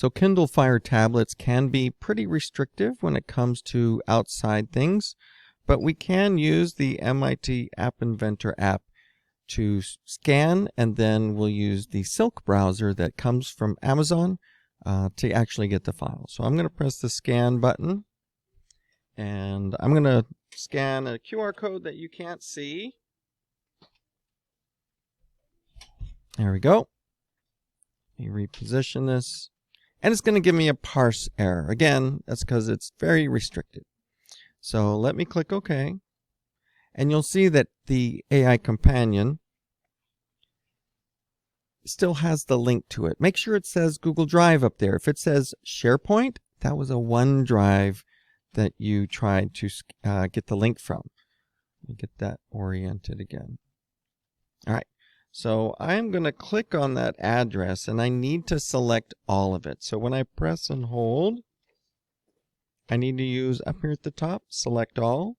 So Kindle Fire tablets can be pretty restrictive when it comes to outside things, but we can use the MIT App Inventor app to scan, and then we'll use the Silk browser that comes from Amazon to actually get the file. So I'm going to press the scan button, and I'm going to scan a QR code that you can't see. There we go. Let me reposition this. And it's going to give me a parse error. Again, that's because it's very restricted. So let me click OK. And you'll see that the AI companion still has the link to it. Make sure it says Google Drive up there. If it says SharePoint, that was a OneDrive that you tried to get the link from. Let me get that oriented again. All right. So I'm going to click on that address, and I need to select all of it. So when I press and hold, I need to use up here at the top, select all,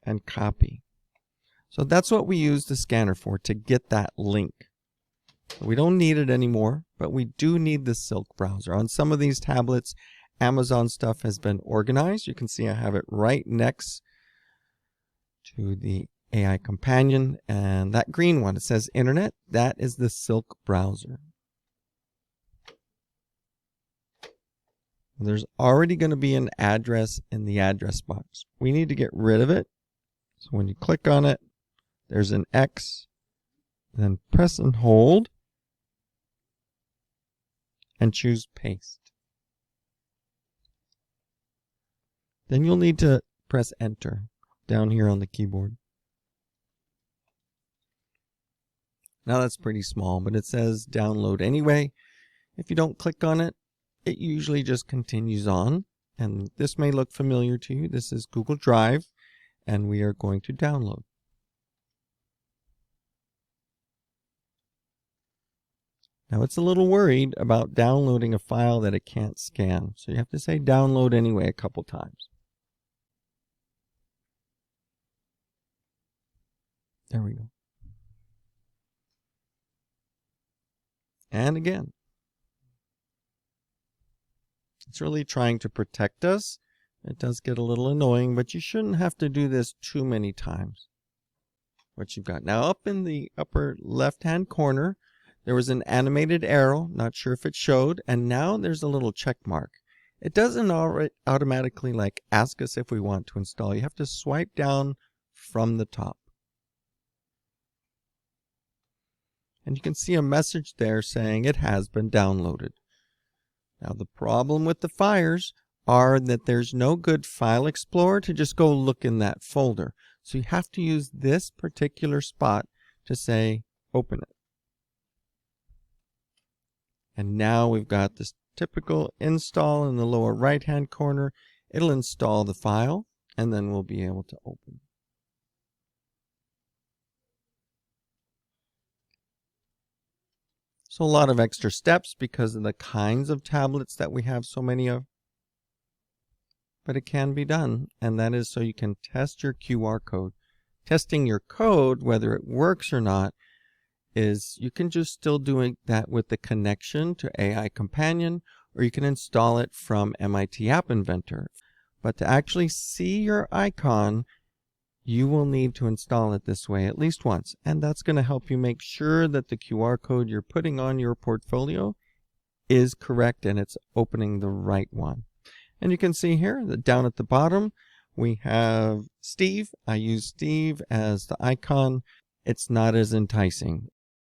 and copy. So that's what we use the scanner for, to get that link. We don't need it anymore, but we do need the Silk browser. On some of these tablets, Amazon stuff has been organized. You can see I have it right next to the AI companion, and that green one, it says Internet, that is the Silk browser. There's already going to be an address in the address box. We need to get rid of it. So when you click on it, there's an X, then press and hold, and choose Paste. Then you'll need to press Enter down here on the keyboard. Now that's pretty small, but it says download anyway. If you don't click on it, it usually just continues on. And this may look familiar to you. This is Google Drive, and we are going to download. Now it's a little worried about downloading a file that it can't scan. So you have to say download anyway a couple times. There we go. And again. It's really trying to protect us. It does get a little annoying, but you shouldn't have to do this too many times. What you've got now, up in the upper left-hand corner, there was an animated arrow. Not sure if it showed. And now there's a little check mark. It doesn't automatically ask us if we want to install. You have to swipe down from the top. And you can see a message there saying it has been downloaded. Now the problem with the Fires are that there's no good file explorer to just go look in that folder. So you have to use this particular spot to say open it. And now we've got this typical install in the lower right hand corner. It'll install the file, and then we'll be able to open. So a lot of extra steps because of the kinds of tablets that we have so many of. But it can be done, and that is so you can test your QR code. Testing your code, whether it works or not, is you can just still do that with the connection to AI Companion, or you can install it from MIT App Inventor. But to actually see your icon, you will need to install it this way at least once, and that's going to help you make sure that the QR code you're putting on your portfolio is correct and it's opening the right one. And you can see here that down at the bottom we have Steve. I use Steve as the icon. It's not as enticing.